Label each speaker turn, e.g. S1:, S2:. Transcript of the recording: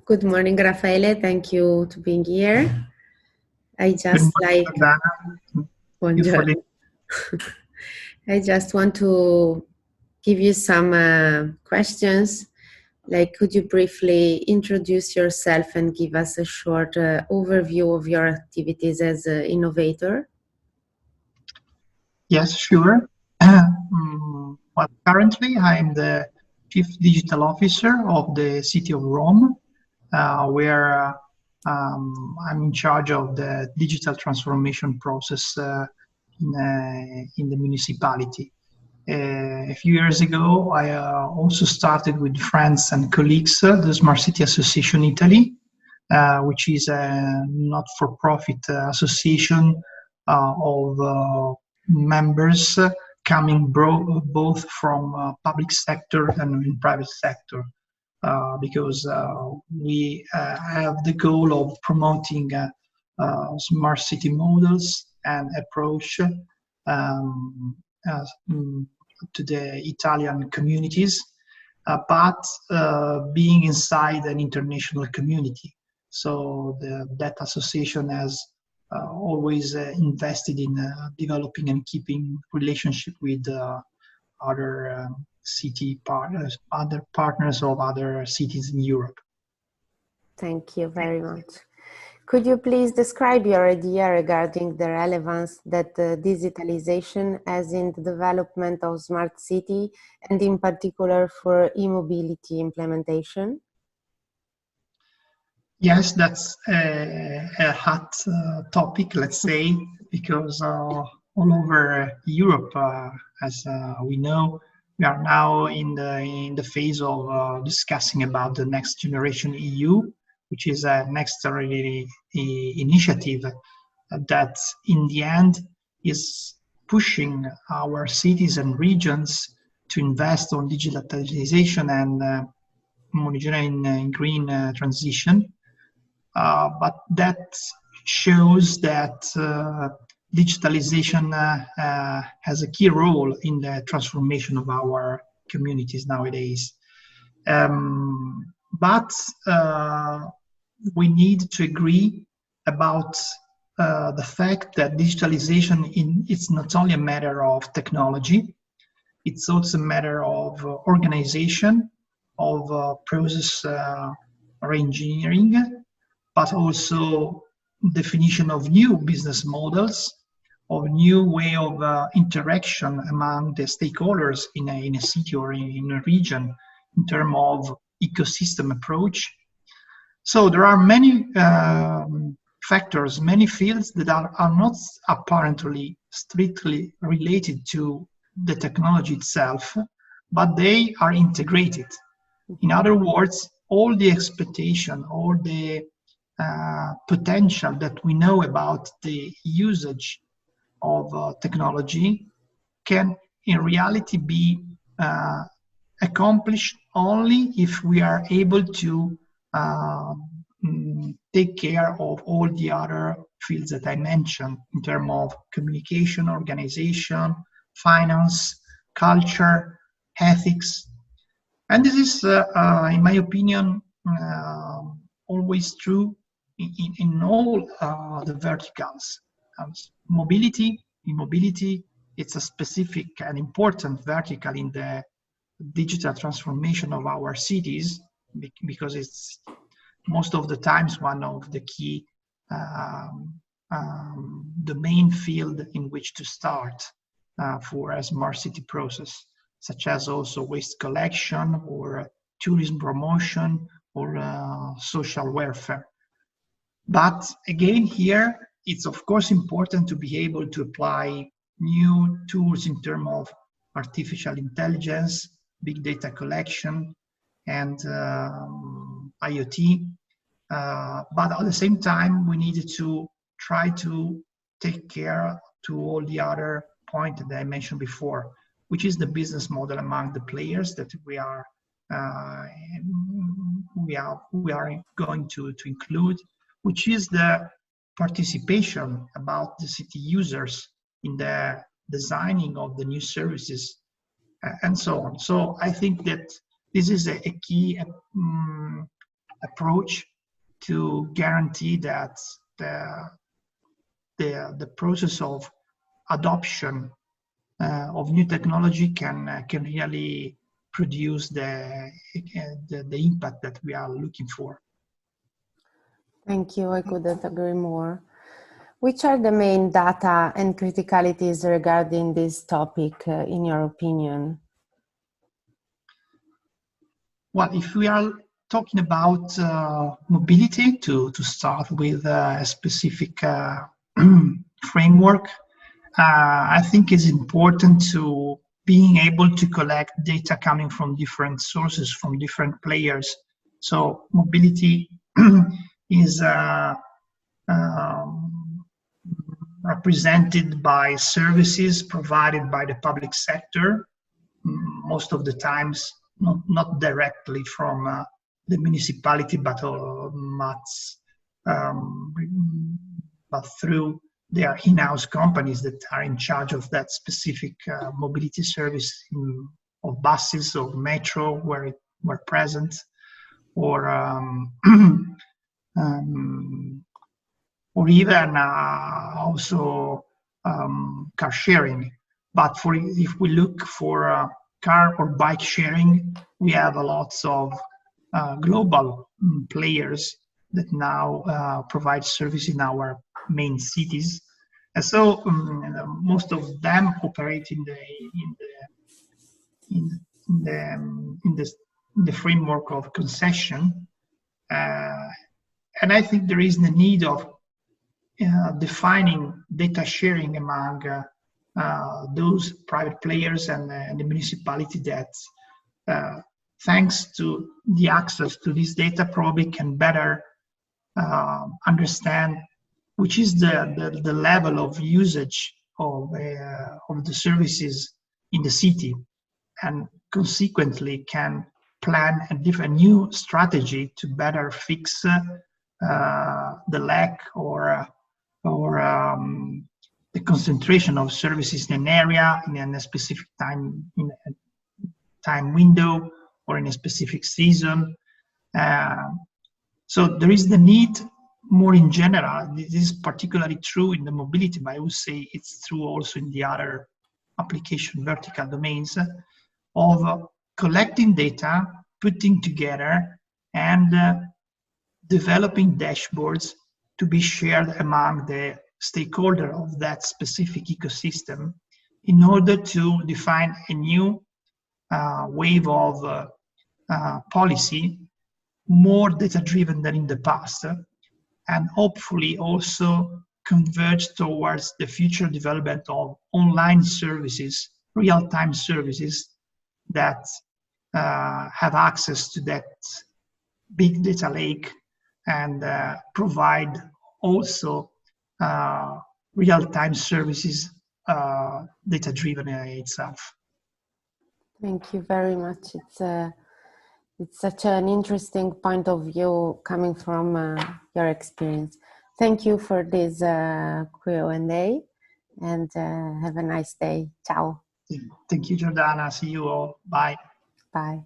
S1: Good morning, Raffaele. Thank you to being here. I
S2: Good
S1: just
S2: morning, Dana. Thank you for
S1: buongiorno. I just want to give you some questions. Like, could you briefly introduce yourself and give us a short overview of your activities as an innovator?
S2: Yes, sure. Well, currently, I'm the Chief Digital Officer of the City of Rome, where I'm in charge of the digital transformation process in the municipality. A few years ago, I also started with friends and colleagues the Smart City Association Italy, which is a not-for-profit association of members coming both from public sector and in private sector, because we have the goal of promoting smart city models and approach to the Italian communities, but being inside an international community. So that association has always invested in developing and keeping relationship with other city partners, other partners of other cities in Europe.
S1: Thank you very much. Could you please describe your idea regarding the relevance that digitalization has in the development of smart city and in particular for e-mobility implementation?
S2: Yes, that's a hot topic, let's say, because all over Europe, as we know, we are now in the phase of discussing about the next generation EU, which is a next really initiative that in the end is pushing our cities and regions to invest on digitalization and monitoring in green transition. But that shows that digitalization has a key role in the transformation of our communities nowadays. But we need to agree about the fact that digitalization it's not only a matter of technology, it's also a matter of organization, of process re-engineering, but also definition of new business models, of new way of interaction among the stakeholders in a city or in a region in terms of ecosystem approach. So there are many factors, many fields that are not apparently strictly related to the technology itself, but they are integrated. In other words, all the expectation, all the potential that we know about the usage of technology can in reality be accomplished only if we are able to take care of all the other fields that I mentioned in terms of communication, organization, finance, culture, ethics. And this is, in my opinion, always true in all the verticals. Mobility, it's a specific and important vertical in the digital transformation of our cities, because it's most of the times one of the key, the main field in which to start for a smart city process, such as also waste collection or tourism promotion or social welfare. But again, here, it's of course important to be able to apply new tools in terms of artificial intelligence, big data collection, and IoT. But at the same time, we need to try to take care to all the other points that I mentioned before, which is the business model among the players that we are going to include, which is the participation about the city users in the designing of the new services and so on. So I think that this is a key approach to guarantee that the process of adoption of new technology can really produce the impact that we are looking for.
S1: Thank you. I couldn't agree more. Which are the main data and criticalities regarding this topic, in your opinion?
S2: Well, if we are talking about mobility, to start with a specific framework, I think it's important to being able to collect data coming from different sources, from different players. So mobility is represented by services provided by the public sector, most of the times not directly from the municipality, but through their in-house companies that are in charge of that specific mobility service of buses or metro where present, or or even also car sharing. But if we look for car or bike sharing, we have a lot of global players that now provide service in our main cities. And so most of them operate in the framework of concession. And I think there is the need of defining data sharing among those private players and the municipality that, thanks to the access to this data, probably can better understand which is the level of usage of the services in the city, and consequently can plan a new strategy to better fix the lack or the concentration of services in an area in a specific time window or in a specific season. So there is the need more in general. This is particularly true in the mobility, but I would say it's true also in the other application vertical domains, of collecting data, putting together, and developing dashboards to be shared among the stakeholders of that specific ecosystem in order to define a new wave of policy, more data-driven than in the past, and hopefully also converge towards the future development of online services, real-time services that have access to that big data lake and provide also real-time services, data-driven itself.
S1: Thank you very much. It's such an interesting point of view coming from your experience. Thank you for this Q&A, and have a nice day. Ciao.
S2: Thank you, Giordana. See you all. Bye.
S1: Bye.